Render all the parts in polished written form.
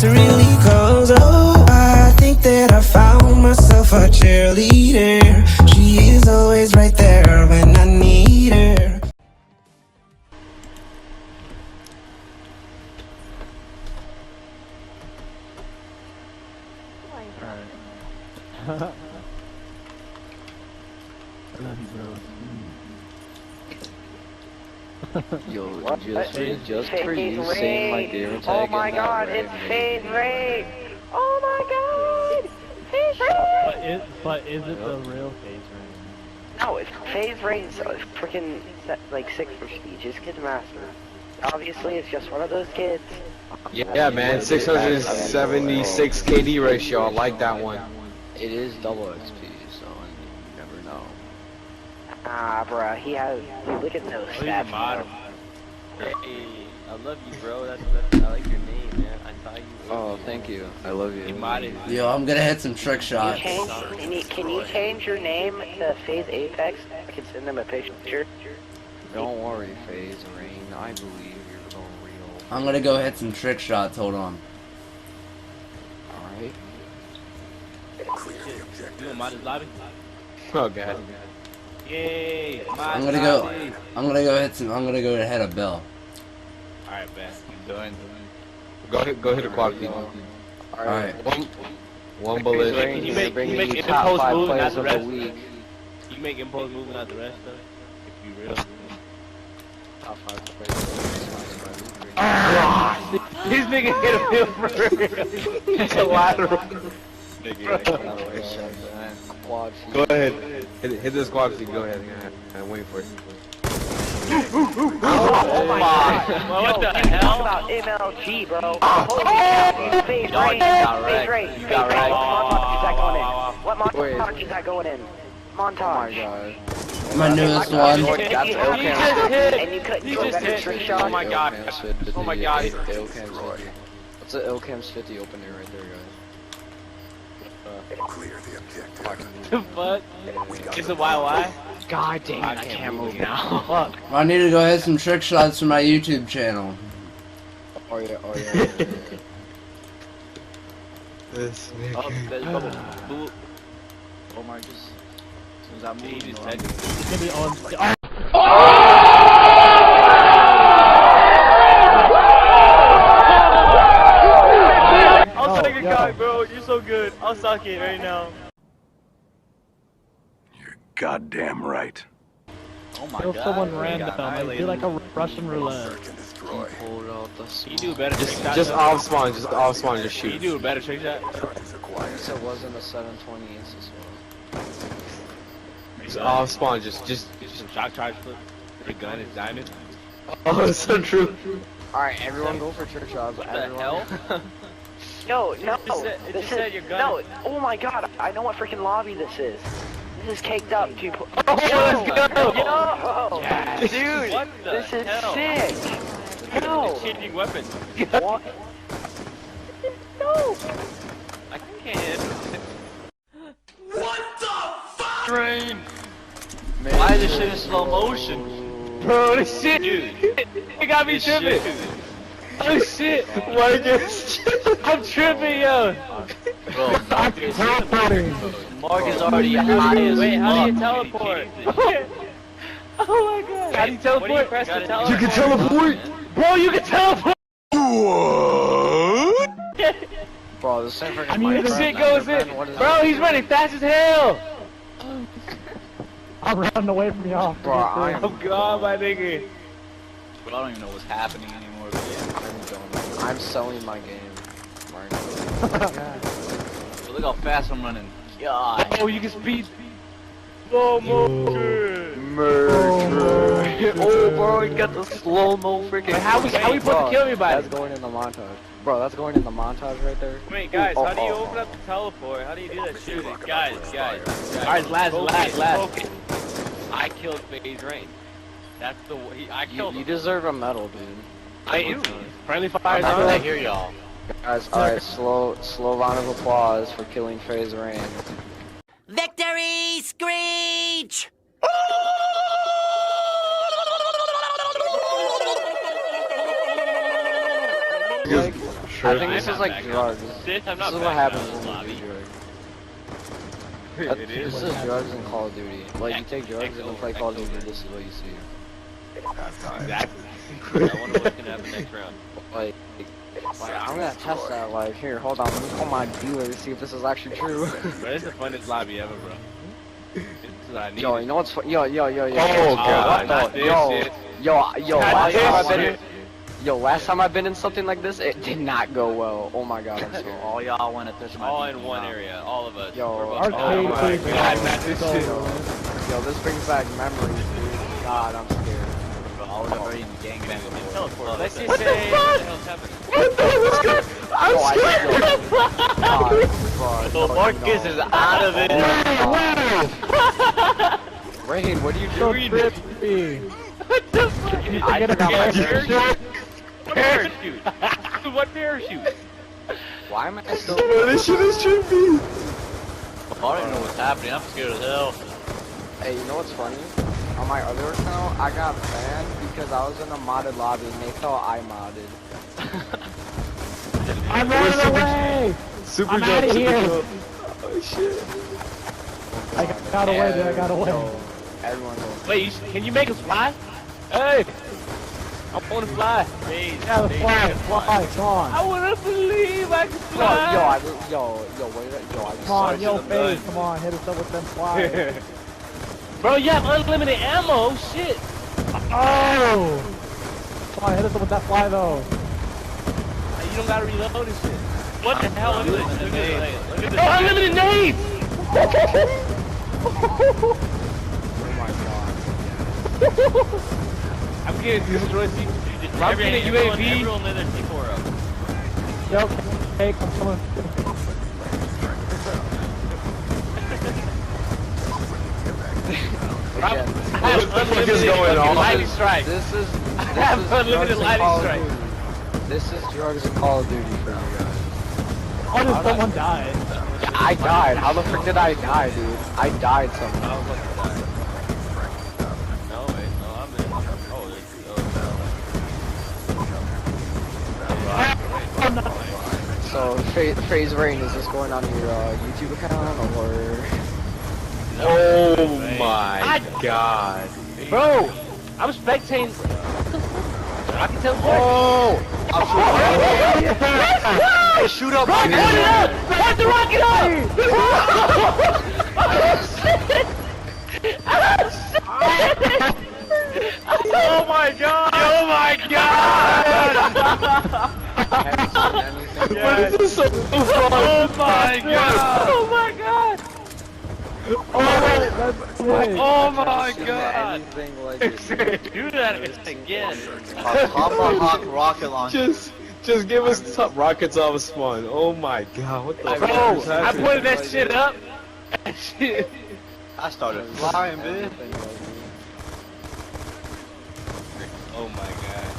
to really close. Oh, I think that I found myself a cheerleader. She is always right there when I need her. I love you, bro. Yo, What? just for you saying my gamer tag. Oh my god, it's faze raid! Oh my god! Faze raid! But is it the real faze raid? No, it's faze raid's freaking like 6 for speed. Just kid master. Obviously, it's just one of those kids. Yeah, man, 676 KD ratio. I like that one. It is double XP, so you never know. Ah, bruh, he has. Look at those stats. Hey, I love you, bro. I like your name, man. I saw you. Oh, thank you. I love you. Yo, I'm gonna hit some trick shots. Can you change your name to Faze Apex? I can send them a picture. Don't worry, FaZe Rain. I believe you're so real. I'm gonna go hit some trick shots. Hold on. Alright. Oh god. Yay! I'm gonna go hit some. I'm gonna go hit a bell. Alright, man. Go ahead. Go hit a quad feed. Alright. One bullet. Can you make top impulse 5 move, not players the of the rest? week. You make impulse move, not the rest, though. If you real. Top 5 players of the week. These niggas hit a field for it's a lateral. Go ahead. Hit this quad feed. Go ahead. I'm waiting for it. Oh my god. What the hell? About MLG, bro. Holy cow, Faze raid. Faze raid. You got right. What montage is that going in? Montage. Oh my god. My newest one. You just hit. And you couldn't do a better trick Oh shot. my god. Oh my god. What's the Ilcams 50 opener right there, guys? Clear the objective. The fuck? It's a YY? God dang it, I can't move now. Fuck. I need to go hit some trick shots for my YouTube channel. Oh yeah. This Oh, there's bubble. Boop. Omar just... As soon as I He move, just you know, said it. It's gonna be on. I'll take a guy, bro. You're so good. I'll suck it right now. You're goddamn right. Oh my Kill god. someone we random. got I feel annihilated. like a Russian roulette. Search and destroy. pulled out the You do a better trick shot. just though. off spawn. Just off spawn. Just You shoot. do a better trick shot. Charges acquired. So it wasn't a 720 instance Just off spawn. Just. Some shock charge flip. Your gun is diamond. Oh, it's so true. Alright, everyone go for trick shots. What the hell? No. It just said your gun. No, oh my god, I know what freaking lobby this is. This is caked up, people. Oh, let's go! Yo! Yes. Dude, What the this is hell? sick! No! It's changing weapons. What? No! I can't. Train. Why is this shit in slow motion? Bro, this shit, dude. It got me tripping. Oh shit! Why this? I'm tripping, yo. Bro, Mark is already high as Wait, how do you teleport? Oh my god! How do you teleport? What do you press to teleport? You can teleport. Bro, you can teleport. What? Bro, this ain't freaking This Minecraft. shit goes in. Bro, he's running fast as hell. I'm running away from y'all. Bro, I am Oh god, my nigga. Bro, I don't even know what's happening anymore. I'm selling my game. Look how fast I'm running. God. Oh, you can speed. Slow motion. Oh, bro, he got the slow-mo freaking... How we supposed to kill everybody? That's going in the montage. Bro, that's going in the montage right there. Wait, guys, Ooh, how do you oh. open up the teleport? How do you do that shit? Guys. Alright, last. Focus. I killed FaZe Rain. That's the way. I killed You him. deserve a medal, dude. I do. Friendly fire's I'm not on. gonna Hear y'all. Guys, alright, slow round of applause for killing FaZe Rain. Victory screech! I think this is like drugs. Sis, I'm This not is what backing happens out of this when lobby. you do drugs. It is. This is drugs in Call of Duty. Like you take drugs and then play Call of Duty, this is what you see. Exactly. I wonder what's gonna happen next round. Like I'm gonna test that. Like, here, hold on, let me call my dealer to see if this is actually true. Bro, it's the funnest lobby ever, bro. This is what I need. Yo, you know what's fun? Yo. Oh, God. Not this shit. Yo, Not this shit. last time I've been in something like this, it did not go well. Oh my god, I'm so All y'all want to touch my All DP in one now. area, all of us. Yo, We're Arcade, both- oh my please, god, man. not this shit. Yo, this brings back memories, dude. God, I'm scared. Bro, I was already in the gang before. Teleport. Let's just say, what the hell's happening? Marcus is out of it. Rain, what are you So doing? trippy. I Get it forgot out. my Parachute. What parachute? Why am I still? This shit is trippy. I don't even know what's happening. I'm scared as hell. Hey, you know what's funny? On my other account, I got banned because I was in a modded lobby and they thought I modded. I'm running away! Super I'm jump, outta super here. jump. Oh shit. I got away, dude. I got away. Yo, everyone goes. Wait, can you make us fly? Hey! I wanna fly. Yeah, the fly, come on. I wanna believe I can Yo, fly. wait, yo, I just Come on, Sarge yo, in the face, mud. come on, hit us up with them flies. Bro, you have unlimited ammo. Shit. Oh! Come on, hit us up with that fly, though. You don't gotta reload and shit. What the hell? Look at this. Look at this. Oh, unlimited nades! Oh my god. I'm getting destroyed. I'm getting UAV. Everyone let their C4 up. Yo, hey, I'm coming. Again, I have What the fuck is unlimited going fucking on? lightning strike. this is have drugs unlimited in lightning Call of strike. Duty. This is drugs and Call of Duty for you guys. How did someone die? I died. How the frick did I die, dude? I died somehow. No, wait, no, I'm in. Oh, there's. So, Phase Rain, is this going on your YouTube account or? Oh my god. Bro, I'm spectating. I can tell. Oh! Hey, shoot up, Rocket up! Put the rocket up! Oh my god! Oh my god! What is this so fun? Oh my god! Oh my god! Oh my god! Anything like it. Do that again. Tomahawk rocket launcher. Just give us top rockets off of spawn. Oh my god, what the fuck Bro, is I happening? put that shit up. Shit. I started flying, bitch. Anything like it. Oh my god.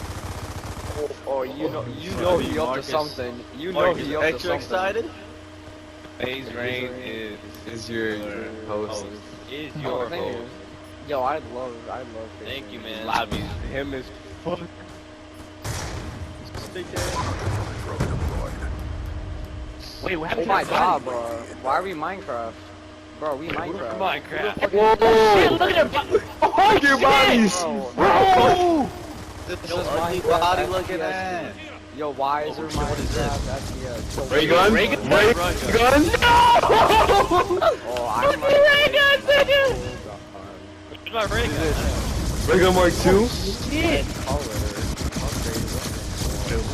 Oh, you know he up to Marcus. something. You know Marcus, he up to extra something. excited? Phase Rain Is your host. is Oh, your thank you. host. Yo, I love Phase Thank you, Rain. man. Lobby. Him is fuck. Wait, what Oh happened my to god, bro. Why are we Minecraft? Bro, we Minecraft. Minecraft. Whoa! Shit, look at that. Oh, Look at your bodies! Bro. This This is is ugly Minecraft body FPS. looking at. Yo, why is there What is Minecraft FPS? Ray gun? Ray gun? Oh, I'm Ray gun, nigga! Oh, My ray gun. Ray gun Mark 2? Shit.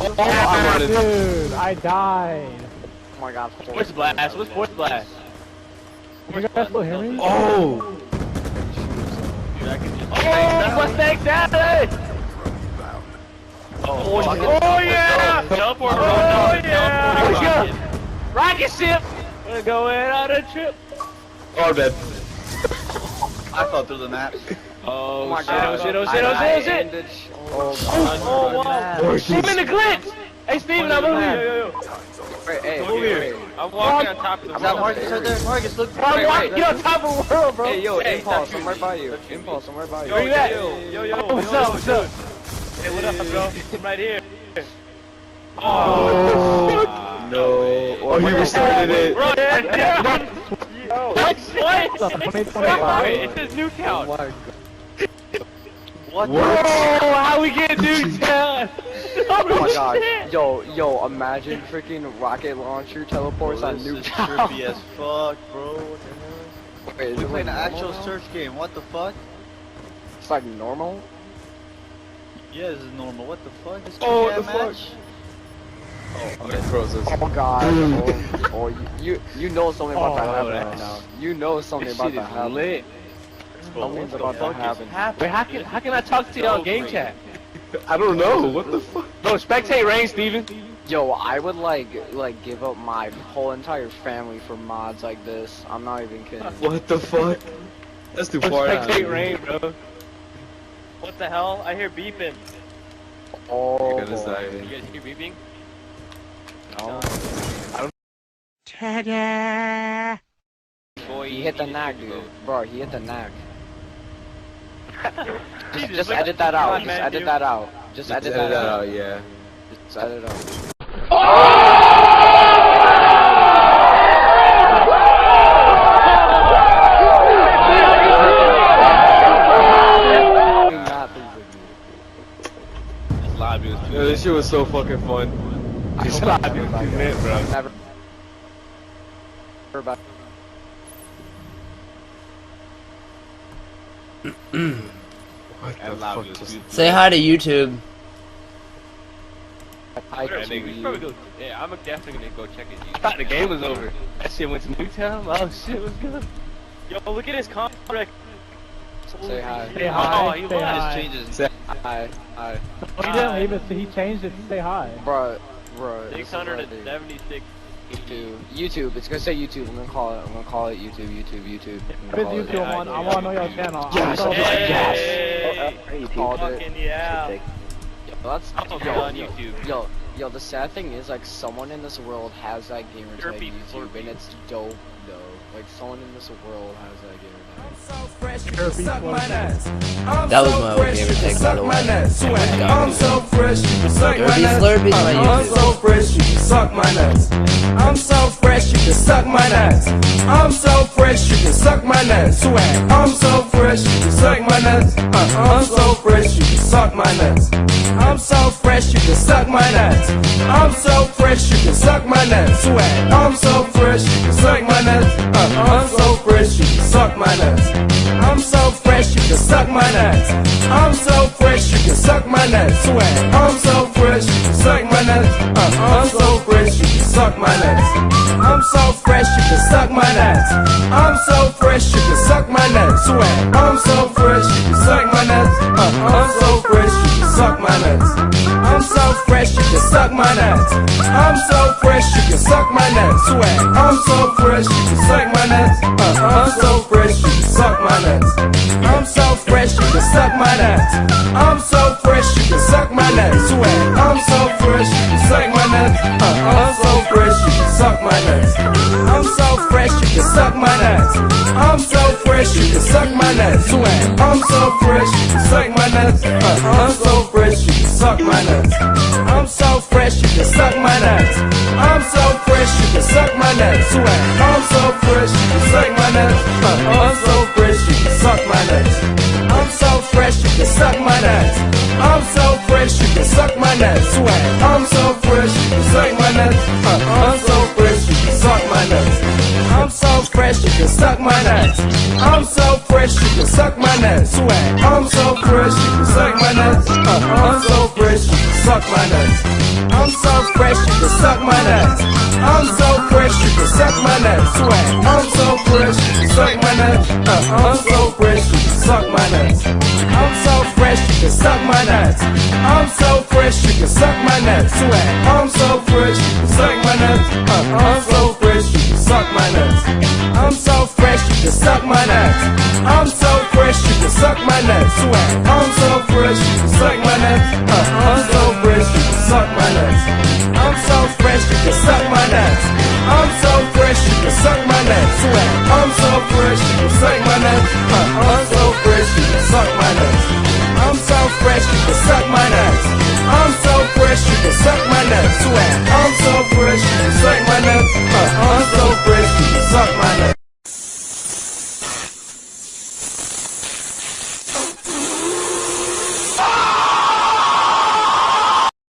Oh, I'm on it. Dude, I died. Oh my god. Force blast. What's force blast? You guys still hear me? Oh! Oh, Mustang Daddy! Oh yeah! Teleport, bro. Oh Teleport, yeah! Rocket ship! We're going on a trip. Oh, I'm dead. I fell through the map. Oh, my shit, god. oh shit, oh shit, oh shit, oh shit! Oh, wow. Steven the glitch! Hey, Steven, I'm over here. Wait, hey, Over here. I'm walking on top of the Is that Marcus right there? Marcus, look. I'm walking on top of the world, bro. Hey, yo, Hey, Impulse, stop I'm right by you. Impulse, I'm right by you. Where you at? Yo. Oh, what's up, what's up? Hey, what up, bro? I'm right here. Oh, Oh, he restarted it. Bro, yeah. What? $20. It says Newtown. Oh my god. What? Whoa, how we get Newtown? Oh my god. Yo, imagine freaking rocket launcher teleports on This is Newtown. trippy as fuck, bro. What the hell? Wait, is We it playing an like actual normal now? search game. What the fuck? It's like normal? Yeah, this is normal. What the fuck? This Oh, can't what the fuck? match? Oh, it froze us. Oh god. You know something about to happen right now. You know something This about shit to is happen. lit. Something's What about the to fuck happen. Wait, how can I talk to y'all game chat? I don't know. What the fuck? Bro, spectate rain, Steven. Yo, I would like give up my whole entire family for mods like this. I'm not even kidding. What the fuck? That's too far out. Spectate rain, bro. What the hell? I hear beeping. Oh, You're gonna boy. die. You guys hear beeping? No. Boy, He hit the knack, dude. Bro, he hit the knack. Jesus, Just look- edit that come out. on, Just man, edit dude. that out. Just Just edit that out. yeah. Just edit it out. This lobby was too Yo, this shit was so fucking fun. This lobby was too lit, bro. Never. About What That the lobby fuck was just... too Say hi to YouTube. I Yeah, I'm definitely gonna go check it. I thought the game was over. That shit went to Newtown. Oh shit, what's good? Yo, look at his contract. Say hi. Say Oh, hi. he Say won. hi. Changes. Say- Hi. Hi. He didn't leave it. He changed it to say hi. Bro. This is what I do. 676. YouTube. It's gonna say YouTube. I'm gonna call it YouTube. If it's Call it YouTube, I wanna know your channel. Yes, I'm so yes. Hey, Called it. fucking yeah. Yo, that's I'm gonna be on YouTube. Yo, the sad thing is, like, someone in this world has that gamer tag Slurpee, YouTube, slurpee. and it's dope, though. Like, someone in this world has that gamer tag. That was my old gamer tag, by the way. I'm so fresh, you can suck my Derby nuts. Slurpee's my I'm YouTube. so fresh, you can suck my nuts. I'm so fresh, you can suck my nuts. I'm so fresh, you can suck my nuts. Swag. I'm so fresh, you can suck my nuts. I'm so fresh, you can suck my nuts. I'm so fresh, you can suck my nuts. I'm so fresh, you can suck my nuts. Swag. I'm so fresh, you can suck my nuts. I'm so fresh, you can suck my nuts. I'm so fresh, you can suck my nuts. I'm so fresh, you can suck my nuts. Swag. I'm so fresh, you can suck my nuts. I'm so fresh, you can suck my nuts. I'm so fresh, you can suck my nuts. I'm so fresh, you can suck my nuts. Swag. I'm so fresh, you can suck my nuts. I'm so fresh, you can suck my nuts. I'm so fresh, you can suck my nuts. I'm so fresh, you can suck my nuts. Swag. I'm so fresh, you can suck my nuts. I'm so fresh, you can suck my nuts. I'm so fresh, you can suck my nuts. I'm so fresh, you can suck my nuts. Swag. I'm so fresh, you can suck my nuts. I'm so fresh, you can suck my nuts. I'm so fresh, you can suck my nuts. I'm so fresh, you can suck my nuts. Swag. I'm so fresh, you can suck my nuts. I'm so fresh, you can suck my nuts. I'm so fresh, you can suck my nuts. I'm so fresh, you can suck my nuts. Swag. I'm so fresh, you can suck my nuts. I'm so fresh, you can suck my nuts. I'm so fresh, you can suck my nuts. I'm so fresh, you can suck my nuts. Swag. I'm so fresh, you can suck my nuts. I'm so fresh, you can suck my nuts. I'm so fresh, you can suck my nuts. I'm so fresh, you can suck my nuts. Swag. I'm so fresh, you can suck my nuts. I'm so fresh, you can suck my nuts. I'm so fresh, you can suck my nuts. I'm so fresh, you can suck my nuts. Swag. I'm so fresh, you can suck my nuts. I'm so fresh, you can suck my nuts. I'm so fresh, you can suck my nuts. I'm so fresh, you can suck my nuts. Swag. I'm so fresh, you can suck my nuts. I'm so fresh, you can suck my nuts. I'm so fresh, you can suck my nuts. I'm so fresh, you can suck my nuts. Swag. I'm so fresh, you can suck my nuts. I'm so fresh, you can suck my nuts. I'm so fresh, you can suck my nuts. I'm so fresh, you can suck